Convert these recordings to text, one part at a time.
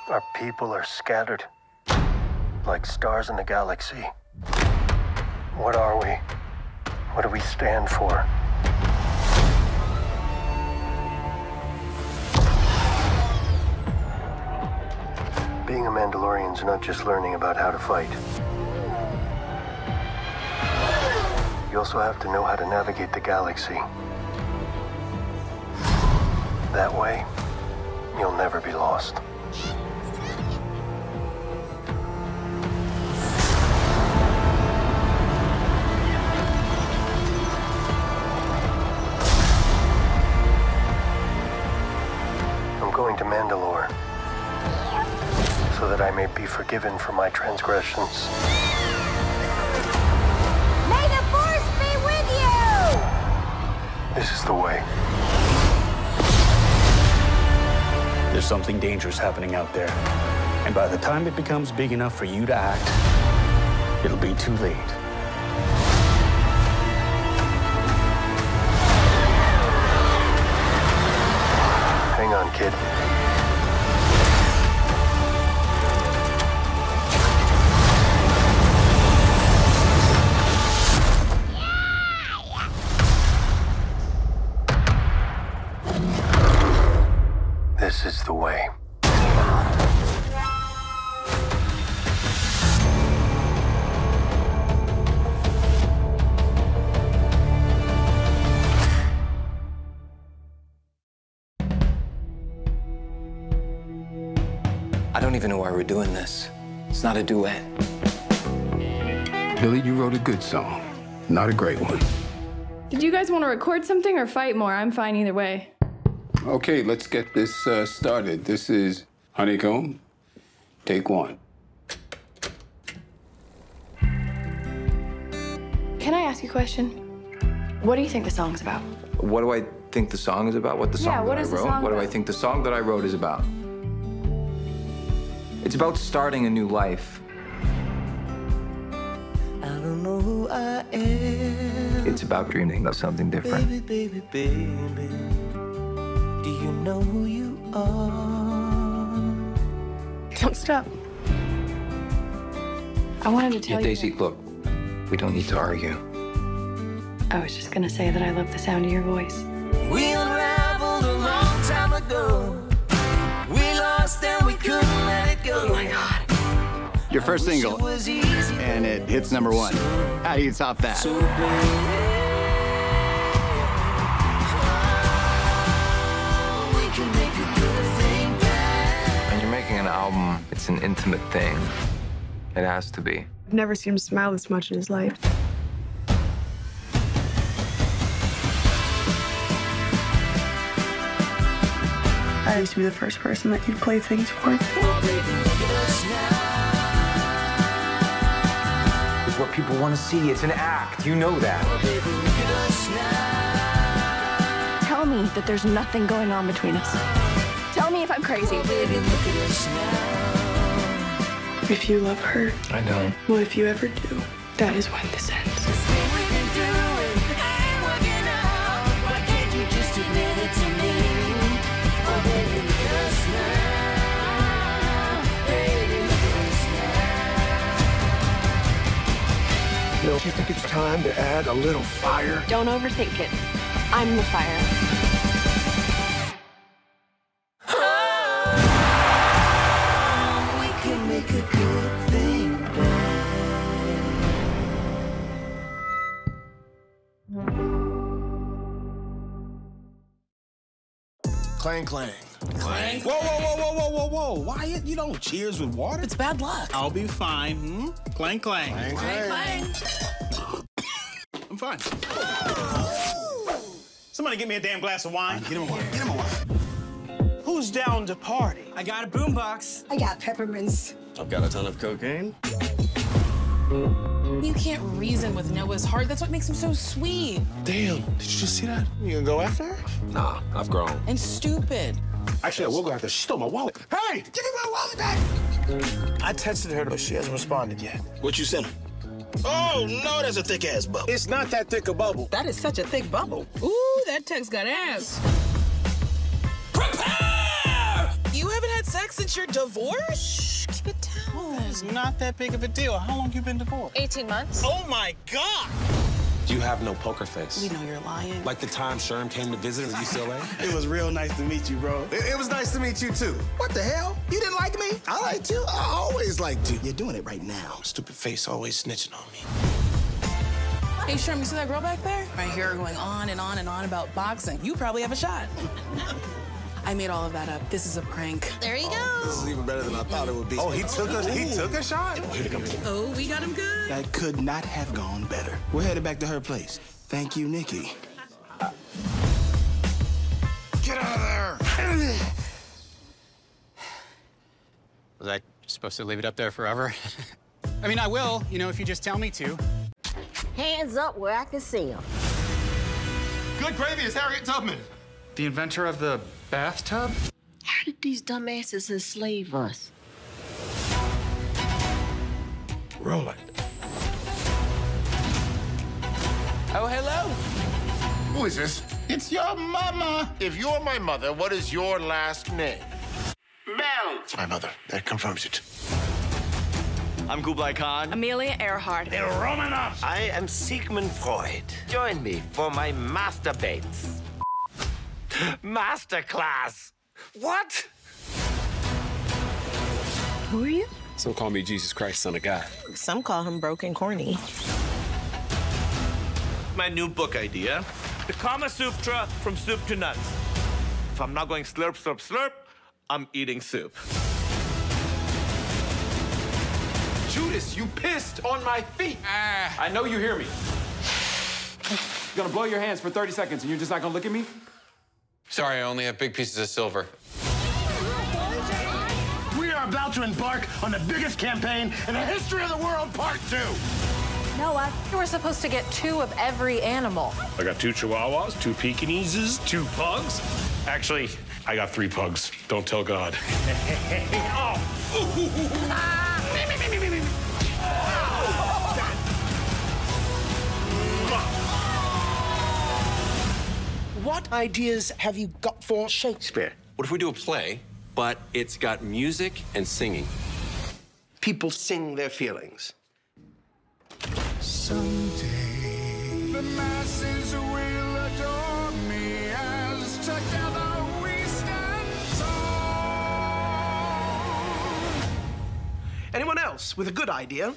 Our people are scattered, like stars in the galaxy. What are we? What do we stand for? Being a Mandalorian's not just learning about how to fight. You also have to know how to navigate the galaxy. That way, you'll never be lost. I'm going to Mandalore so that I may be forgiven for my transgressions. May the Force be with you! This is the way. There's something dangerous happening out there. And by the time it becomes big enough for you to act, it'll be too late. Hang on, kid. This is the way. I don't even know why we're doing this. It's not a duet. Billy, you wrote a good song, not a great one. Did you guys want to record something or fight more? I'm fine either way. Okay, let's get this started. This is Honeycomb. Take one. Can I ask you a question? What do you think the song's about? What do I think the song is about? What the song Yeah, what that is I the wrote? song What do I about? think the song that I wrote is about? It's about starting a new life. I don't know who I am. It's about dreaming of something different. Baby, baby, baby. Do you know who you are? Don't stop. I wanted to tell Yeah, you. Daisy, look, we don't need to argue. I was just gonna say that I love the sound of your voice. We unraveled a long time ago. We lost and we couldn't let it go. Oh my God. Your first single, Was easy, and it hits #1. How do you top that? so baby. We can make a good thing bad. When you're making an album, it's an intimate thing. It has to be. I've never seen him smile this much in his life. I used to be the first person that you'd play things for. Oh, baby, look at us now. It's what people want to see. It's an act. You know that. Oh, baby, look at us now. Tell me that there's nothing going on between us. Tell me if I'm crazy. Oh, baby, look at us now. If you love her, I don't. well, if you ever do, that is when this ends. This thing we've been doing ain't working out. Why can't you just admit it to me? Oh, baby, look at us now. Baby, look at us now. Don't you think it's time to add a little fire? Don't overthink it. I'm the fire. We can make a good thing bad. Clang, clang. Clang. Whoa, whoa, whoa, whoa, whoa, whoa, whoa. Why you don't cheers with water? It's bad luck. I'll be fine. Hmm? Clang, clang. Clang, clang. I'm fine. Somebody get me a damn glass of wine. Get him a wine. Get him a wine. Who's down to party? I got a boombox. I got peppermints. I've got a ton of cocaine. You can't reason with Noah's heart. That's what makes him so sweet. Damn, did you just see that? You gonna go after her? Nah, I've grown. And stupid. Actually, I will go after her. She stole my wallet. Hey, give me my wallet back! I texted her, but she hasn't responded yet. What you sent her? Oh, no, that's a thick-ass bubble. It's not that thick a bubble. That is such a thick bubble. Ooh, that text got ass. Prepare! You haven't had sex back since your divorce? Shh, keep it down. It's not that big of a deal. How long you been divorced? 18 months. Oh my God! You have no poker face. We know you're lying. Like the time Sherm came to visit at UCLA? It was real nice to meet you, bro. It was nice to meet you, too. What the hell? You didn't like me? I liked you. I always liked you. You're doing it right now. Stupid face always snitching on me. Hey, Sherm, you see that girl back there? I hear her going on and on and on about boxing. You probably have a shot. I made all of that up. This is a prank. There you go. This is even better than I thought it would be. Oh, he took a shot? Oh, we got him good. That could not have gone better. We're headed back to her place. Thank you, Nikki. Get out of there! Was I supposed to leave it up there forever? I mean, I will, you know, if you just tell me to. Hands up where I can see them. Good gravy is Harriet Tubman. The inventor of the bathtub? How did these dumbasses enslave us? Roll it. Oh, hello. Who is this? It's your mama. If you're my mother, what is your last name? Bell. It's my mother. That confirms it. I'm Kublai Khan. Amelia Earhart. They're Romanovs. I am Sigmund Freud. Join me for my masturbates. Masterclass. What? Who are you? Some call me Jesus Christ, son of God. Some call him broken corny. My new book idea, The Kama Sutra from Soup to Nuts. If I'm not going slurp, slurp, slurp, I'm eating soup. Judas, you pissed on my feet. I know you hear me. You're gonna blow your hands for 30 seconds and you're just not gonna look at me? Sorry, I only have big pieces of silver. We are about to embark on the biggest campaign in the history of the world, Part 2. Noah, you were supposed to get 2 of every animal. I got 2 Chihuahuas, 2 Pekingeses, 2 pugs. Actually, I got 3 pugs. Don't tell God. What ideas have you got for Shakespeare? What if we do a play, but it's got music and singing? People sing their feelings. Someday the masses will adore me as together we stand tall. Anyone else with a good idea?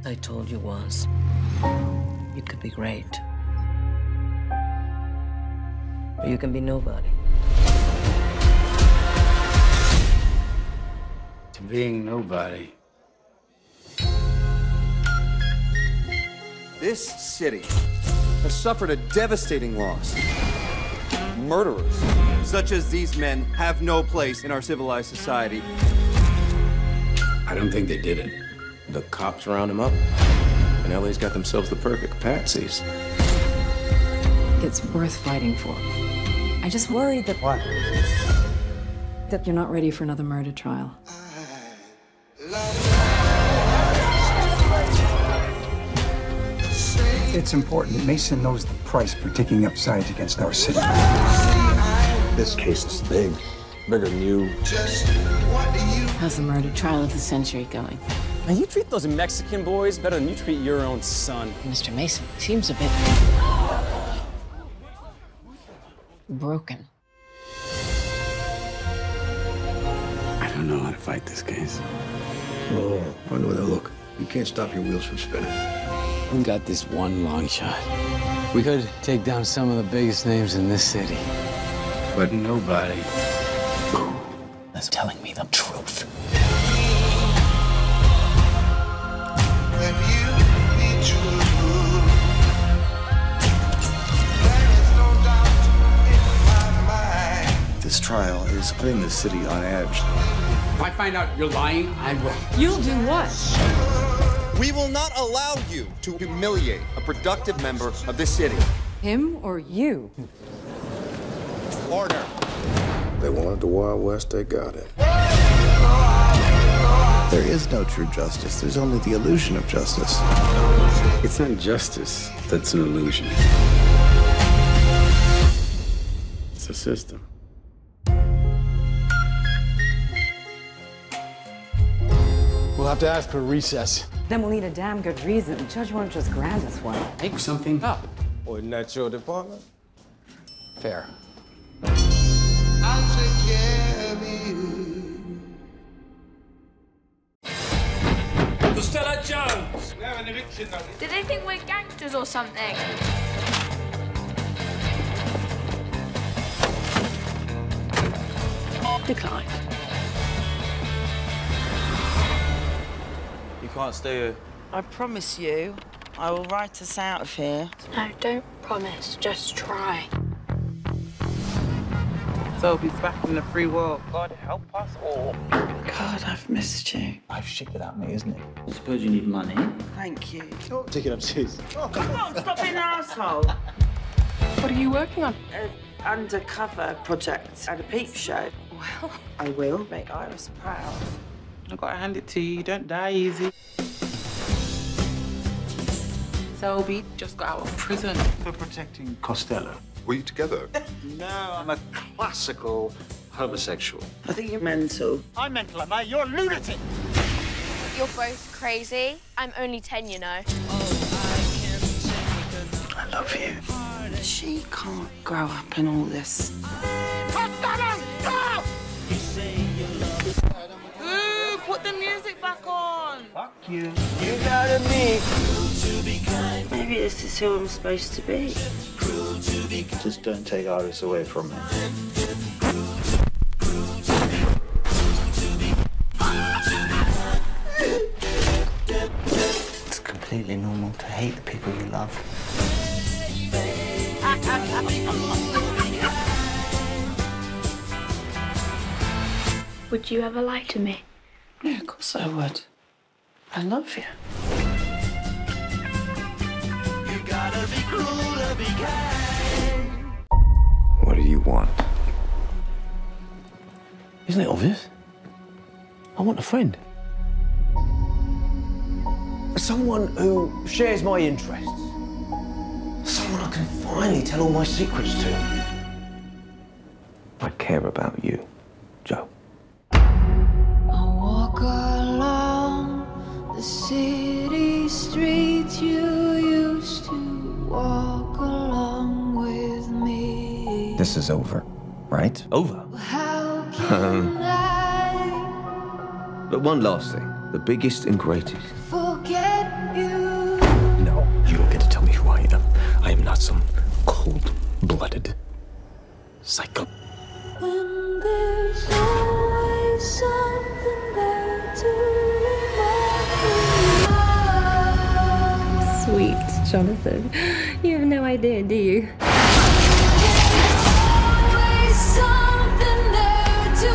I told you once, you could be great. Or you can be nobody. To being nobody. This city has suffered a devastating loss. Murderers, such as these men, have no place in our civilized society. I don't think they did it. The cops round him up, and LA's got themselves the perfect patsies. It's worth fighting for. I just worried that... What? That you're not ready for another murder trial. It's important that Mason knows the price for taking up sides against our city. This case is big. Bigger than you. How's the murder trial of the century going? Now, you treat those Mexican boys better than you treat your own son. Mr. Mason seems a bit... broken. I don't know how to fight this case. Oh, I know that look. You can't stop your wheels from spinning. We got this one long shot. We could take down some of the biggest names in this city. But nobody That's telling me the truth. This trial is putting the city on edge. If I find out you're lying, I will. You'll do what? We will not allow you to humiliate a productive member of this city. Him or you? Order. They wanted the Wild West, they got it. There is no true justice. There's only the illusion of justice. It's not justice that's an illusion. It's a system. We'll have to ask for a recess. Then we'll need a damn good reason. The judge won't just grant us one. Make something up. Wasn't that your department? Fair. I'll take care of you. Stella Jones! We have an eviction notice. Do they think we're gangsters or something? Decline. You can't stay here. I promise you, I will write us out of here. No, don't promise. Just try. Toby's back in the free world. God help us all. God, I've missed you. Life's shit without me, isn't it? I suppose you need money. Thank you. Take it upstairs. Oh, come on, stop being an asshole. What are you working on? An undercover project at a peep show. Well, I will make Iris proud. I've got to hand it to you. You don't die easy. Toby just got out of prison. For protecting Costello. Were you together? No, I'm a classical homosexual. I think you're mental. I'm mental, am I? You're a lunatic! You're both crazy. I'm only 10, you know. I love you. She can't grow up in all this. Ooh, put the music back on. Fuck you. You got me. Maybe this is who I'm supposed to be. Just don't take Iris away from me. It's completely normal to hate the people you love. Would you ever lie to me? Yeah, of course I would. I love you. You gotta be cruel to be kind. What do you want? Isn't it obvious? I want a friend. Someone who shares my interests. Someone I can finally tell all my secrets to. I care about you, Joe. I walk along the city streets you used to walk along with me. This is over, right? Over? How can I But one last thing. The biggest and greatest. forget you? No, you don't get to tell me who I am. I am not some cold-blooded psycho. When there's always something there to remind me of. Sweet, Jonathan. You have no idea, do you? Always something there to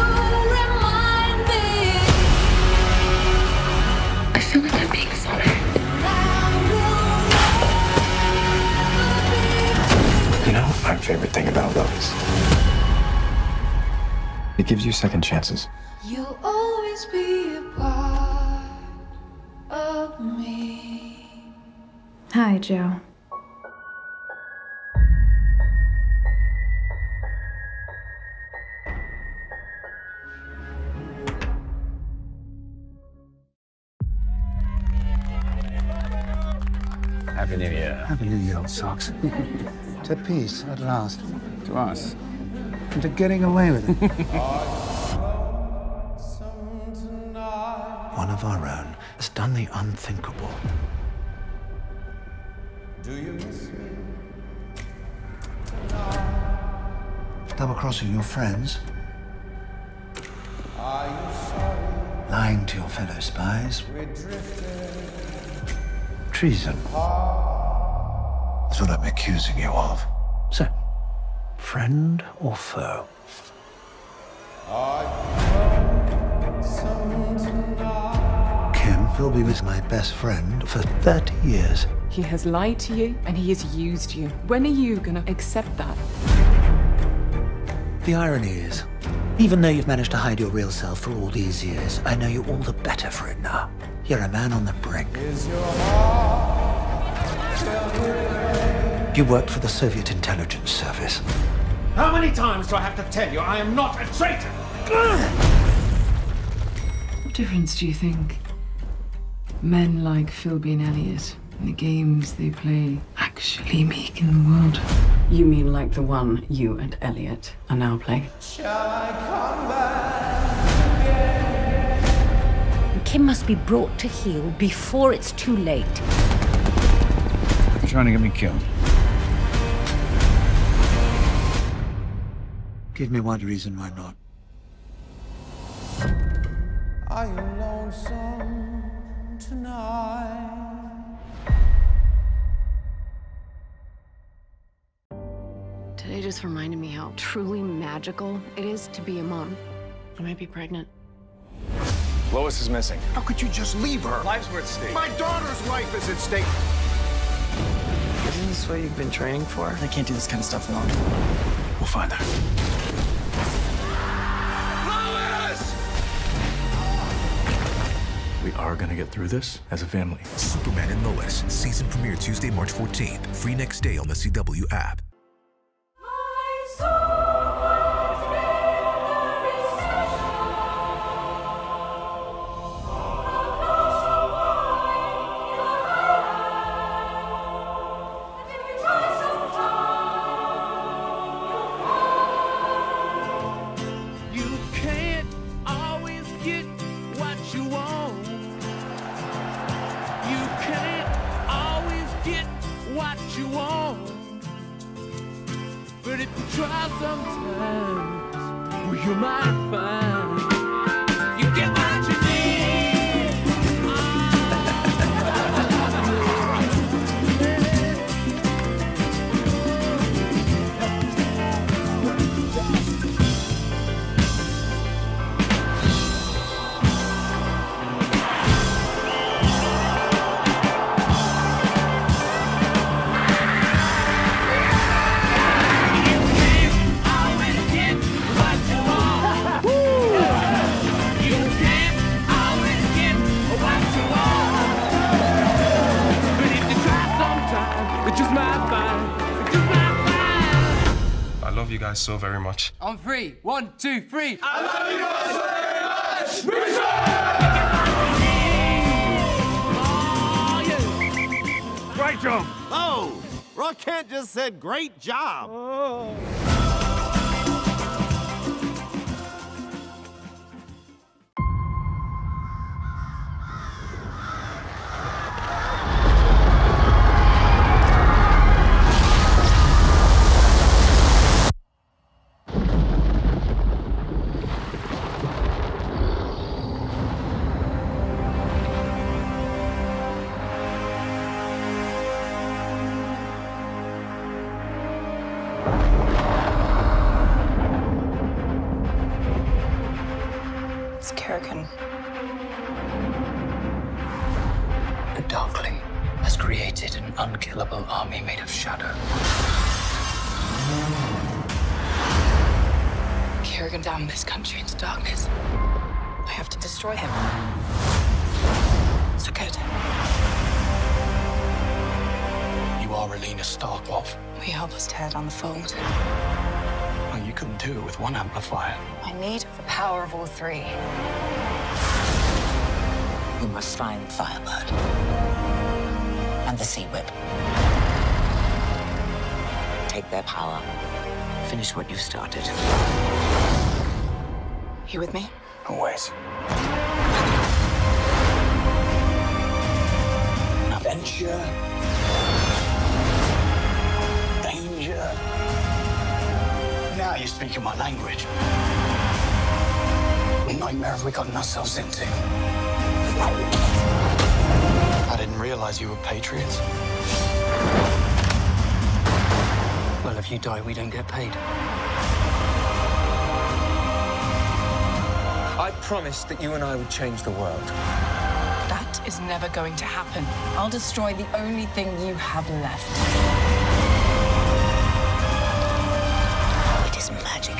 remind me. I feel like I'm being followed. You know, my favorite thing about love is it gives you second chances. You'll always be a part of me. Hi, Joe. Happy New Year. Happy New Year, old socks. To peace at last. To us. And to getting away with it. One of our own has done the unthinkable. Double-crossing your friends. Lying to your fellow spies. Treason. That's what I'm accusing you of. So, friend or foe? Kim Philby was my best friend for 30 years. he has lied to you and he has used you. When are you gonna accept that? The irony is, Even though you've managed to hide your real self for all these years, I know you all the better for it now. You're a man on the brink. You worked for the Soviet intelligence service. How many times do I have to tell you I am not a traitor? What difference do you think men like Philby and Elliot and the games they play actually make in the world? You mean like the one you and Elliot are now playing? Kim must be brought to heel before it's too late. You're trying to get me killed. Give me one reason why not. Are you lonesome tonight? Today just reminded me how truly magical it is to be a mom. I might be pregnant. Lois is missing. How could you just leave her? Lives were at stake. My daughter's life is at stake. Isn't this what you've been training for? I can't do this kind of stuff alone. We'll find her. We are gonna get through this as a family. Superman and Lois, season premiere Tuesday, March 14th. Free next day on the CW app. You can't always get what you want. You can't always get what you want. But if you try sometimes, well, you might find you get what you need. I love you guys so very much. On three. 1, 2, 3. I love you guys very much. Great job. Oh, Rock Kent just said great job. It's Kerrigan. The Darkling has created an unkillable army made of shadow. Kerrigan damned this country into darkness. I have to destroy him. So good. You are Relena Starkov. Will you help us tear down the fold? Well, you couldn't do it with one amplifier. I need the power of all three. We must find Firebird and the Sea Whip. Take their power. Finish what you started. You with me? Always. Adventure. Danger. Now you're speaking my language. What nightmare have we gotten ourselves into? I didn't realize you were patriots. Well, if you die, we don't get paid. I promised that you and I would change the world. That is never going to happen. I'll destroy the only thing you have left. It is magic.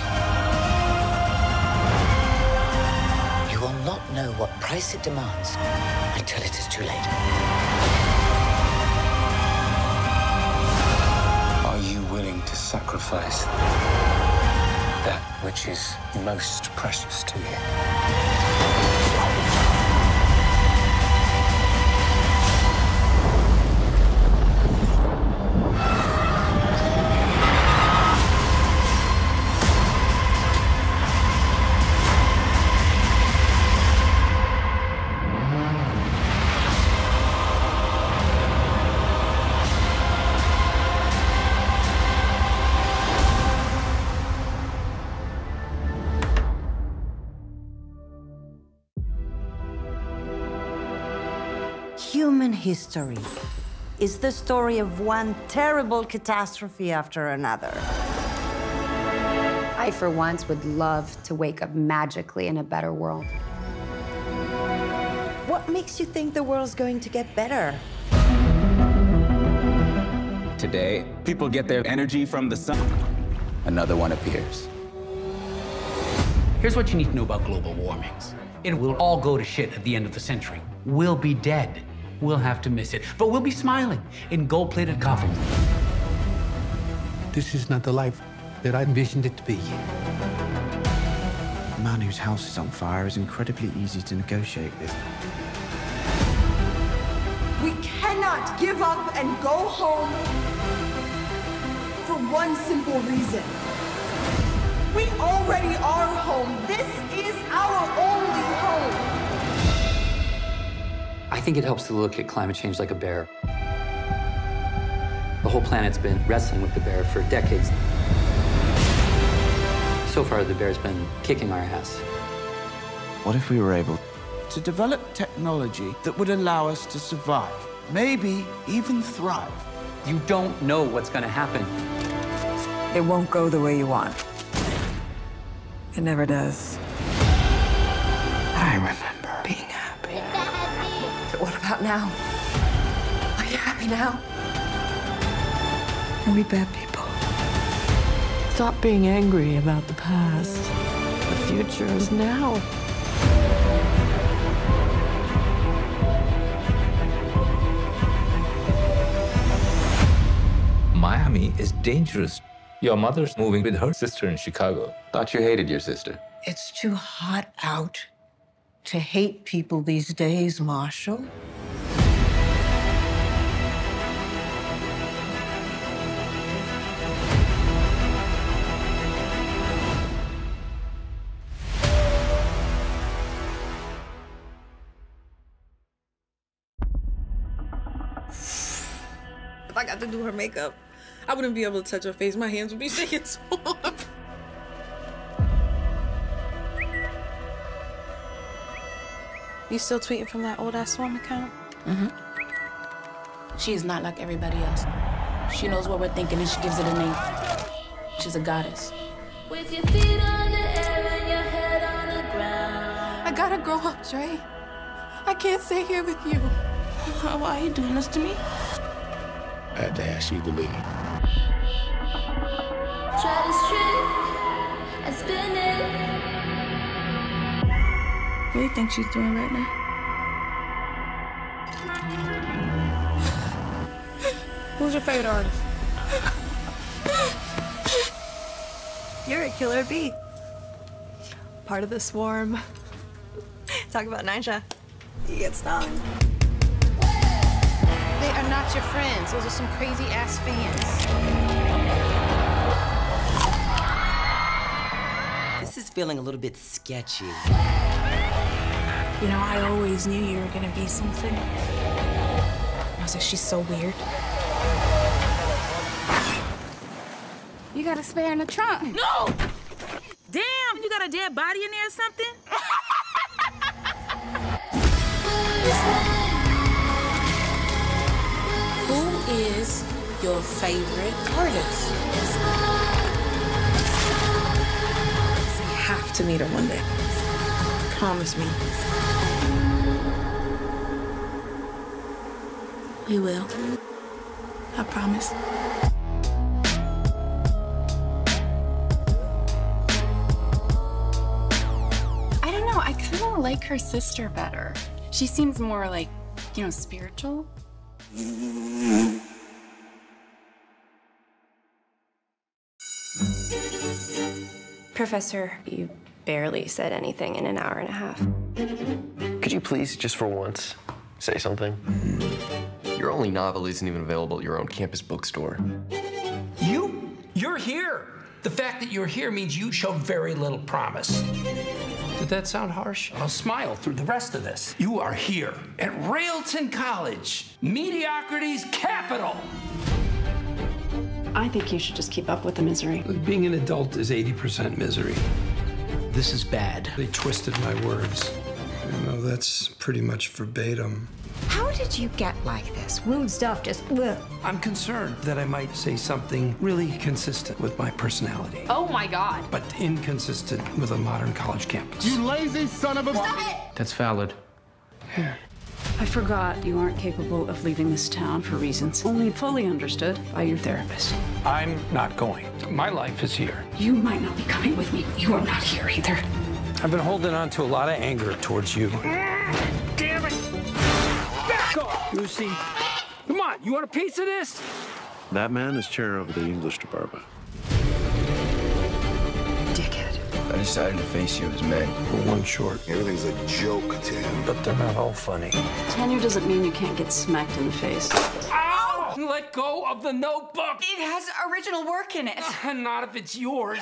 know what price it demands until it is too late. Are you willing to sacrifice that which is most precious to you? Human history is the story of one terrible catastrophe after another. I, for once, would love to wake up magically in a better world. What makes you think the world's going to get better? Today, people get their energy from the sun. Another one appears. Here's what you need to know about global warming. It will all go to shit at the end of the century. We'll be dead. We'll have to miss it. But we'll be smiling in gold-plated coffins. This is not the life that I envisioned it to be. A man whose house is on fire is incredibly easy to negotiate with. We cannot give up and go home for one simple reason. We already are home. This is our only home. I think it helps to look at climate change like a bear. The whole planet's been wrestling with the bear for decades. So far, the bear's been kicking our ass. What if we were able to develop technology that would allow us to survive, maybe even thrive? You don't know what's gonna happen. It won't go the way you want. It never does. I remember being happy. But what about now? Are you happy now? Are we bad people? Stop being angry about the past. The future is now. Miami is dangerous. Your mother's moving with her sister in Chicago. Thought you hated your sister. It's too hot out to hate people these days, Marshall. If I got to do her makeup, I wouldn't be able to touch her face. My hands would be shaking so hard. You still tweeting from that old ass Swarm account? Mm-hmm. She is not like everybody else. She knows what we're thinking and she gives it a name. She's a goddess. With your feet on the air and your head on the ground. I gotta grow up, Dre. I can't stay here with you. Why are you doing this to me? I had to ask you to leave. Try to strip and spin it. What do you think she's doing right now? Who's your favorite artist? You're a killer bee. Part of the swarm. Talk about Nisha. You get stung. They are not your friends. Those are some crazy ass fans. This is feeling a little bit sketchy. You know, I always knew you were gonna be something. I was like, she's so weird. You got a spare in the trunk. No! Damn, you got a dead body in there or something? Who is your favorite artist? You have to meet her one day. Promise me. We will. I promise. I don't know. I I kind of like her sister better. She seems more like, you know, spiritual. Professor, you barely said anything in an hour and a half. Could you please, just for once, say something? Your only novel isn't even available at your own campus bookstore. You're here. The fact that you're here means you showed very little promise. Did that sound harsh? I'll smile through the rest of this. You are here at Railton College, mediocrity's capital. I think you should just keep up with the misery. Being an adult is 80% misery. This is bad. They twisted my words. You know, that's pretty much verbatim. How did you get like this? Rude stuff, just ugh. I'm concerned that I might say something really consistent with my personality, Oh my God. but inconsistent with a modern college campus. You lazy son of a... Stop it! That's valid. I forgot you aren't capable of leaving this town for reasons only fully understood by your therapist. I'm not going. My life is here. You might not be coming with me. You are not here either. I've been holding on to a lot of anger towards you. Damn it! Back off, Lucy. Come on, you want a piece of this? That man is chair of the English department. Dickhead. I decided to face you as men. For one short. Everything's a joke, Tim. But they're not all funny. Tenure doesn't mean you can't get smacked in the face. Ow! Let go of the notebook! It has original work in it. Not if it's yours.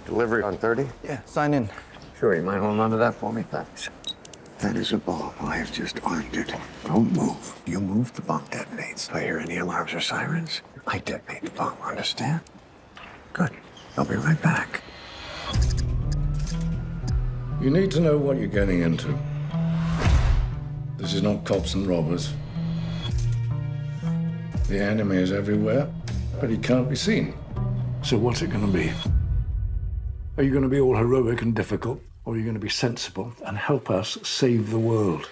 Delivery on 30? Yeah, sign in. Sure, you mind holding on to that for me? Thanks. That is a bomb. I have just armed it. Don't move. You move, the bomb detonates. If I hear any alarms or sirens, I detonate the bomb, understand? Good. I'll be right back. You need to know what you're getting into. This is not cops and robbers. The enemy is everywhere, but he can't be seen. So what's it gonna be? Are you gonna be all heroic and difficult, or are you gonna be sensible and help us save the world?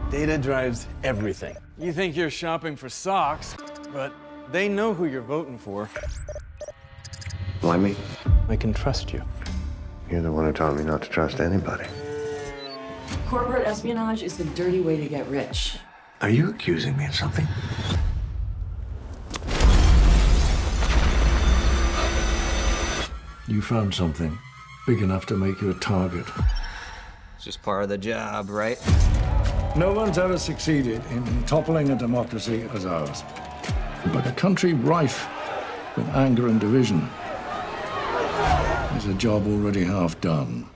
Data drives everything. You think you're shopping for socks, but they know who you're voting for. Why me? I can trust you. You're the one who taught me not to trust anybody. Corporate espionage is the dirty way to get rich. Are you accusing me of something? You found something big enough to make you a target. It's just part of the job, right? No one's ever succeeded in toppling a democracy as ours. But a country rife with anger and division is a job already half done.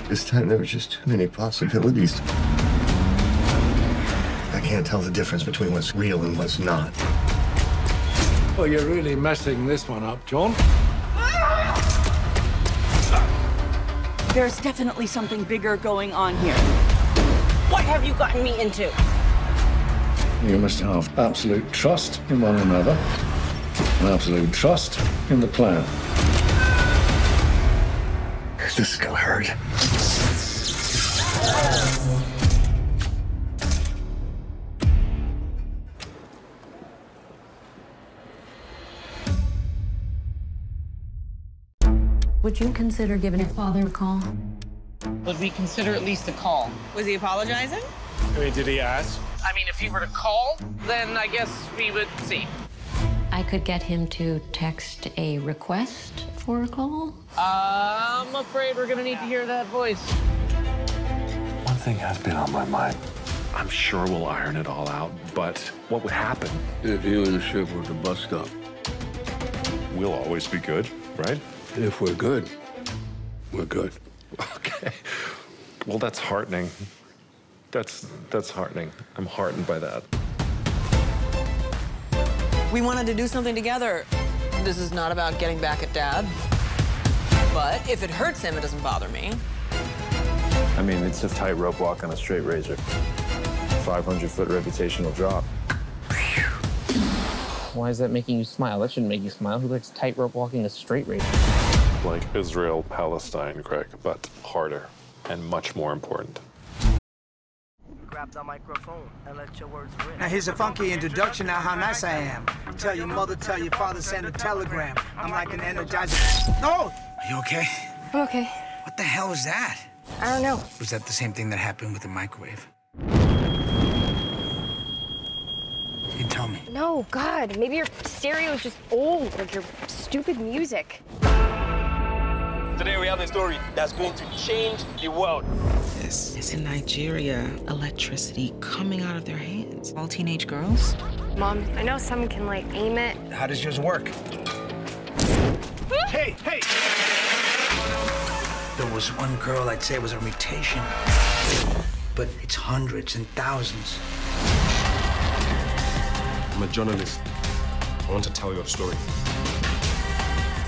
This time there were just too many possibilities. I can't tell the difference between what's real and what's not. Well, you're really messing this one up, John. There's definitely something bigger going on here. What have you gotten me into? You must have absolute trust in one another and absolute trust in the plan. This is gonna hurt. Would you consider giving your father a call? Would we consider at least a call? Was he apologizing? I mean, did he ask? I mean, if he were to call, then I guess we would see. I could get him to text a request for a call. I'm afraid we're gonna need to hear that voice. One thing has been on my mind. I'm sure we'll iron it all out, but what would happen if you and the ship were to bust up? We'll always be good, right? If we're good, we're good. Okay. Well, that's heartening. That's heartening. I'm heartened by that. We wanted to do something together. This is not about getting back at Dad. But if it hurts him, it doesn't bother me. I mean, it's a tightrope walk on a straight razor. 500-foot reputational drop. Why is that making you smile? That shouldn't make you smile. Who likes tightrope walking a straight razor? Like Israel, Palestine, Greg, but harder. and much more important. Grab the microphone and let your words ring. Now here's a funky introduction of how nice I am. Tell your mother, tell your father, send a telegram. I'm like an energizer. Oh! Are you okay? I'm okay. What the hell was that? I don't know. Was that the same thing that happened with the microwave? You tell me. No, God, maybe your stereo is just old, like your stupid music. Today we have a story that's going to change the world. This is in Nigeria, electricity coming out of their hands. All teenage girls. Mom, I know some can, like, aim it. How does yours work? Hey, hey! There was one girl, I'd say it was a mutation, but it's hundreds and thousands. I'm a journalist. I want to tell you a story.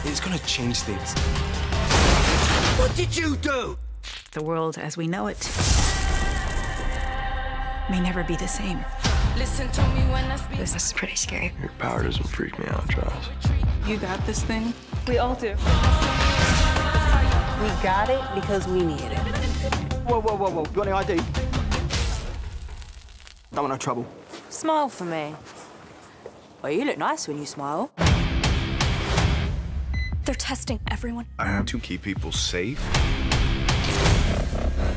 It's gonna change things. What did you do? The world as we know it may never be the same. Listen to me when I speak. This is pretty scary. Your power doesn't freak me out, Charles. You got this thing? We all do. We got it because we need it. Whoa, whoa, whoa, whoa. You got any ID? Don't want no trouble. Smile for me. Well, you look nice when you smile. They're testing everyone. I have to keep people safe.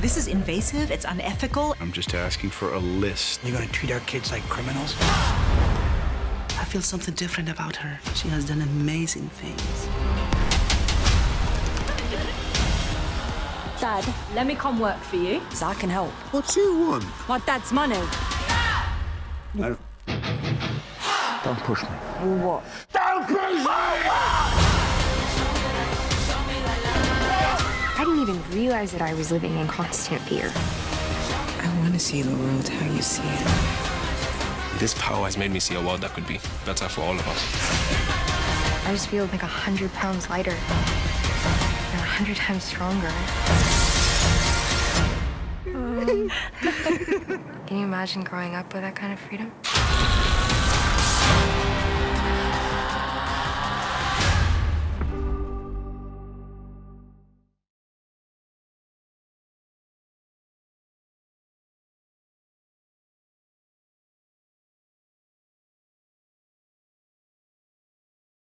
This is invasive, it's unethical. I'm just asking for a list. You're gonna treat our kids like criminals? I feel something different about her. She has done amazing things. Dad, let me come work for you, so I can help. What you want? My dad's money. No. Don't push me. What? Don't push me! I didn't even realize that I was living in constant fear. I want to see the world how you see it. This power has made me see a world that could be better for all of us. I just feel like 100 pounds lighter and 100 times stronger. Can you imagine growing up with that kind of freedom?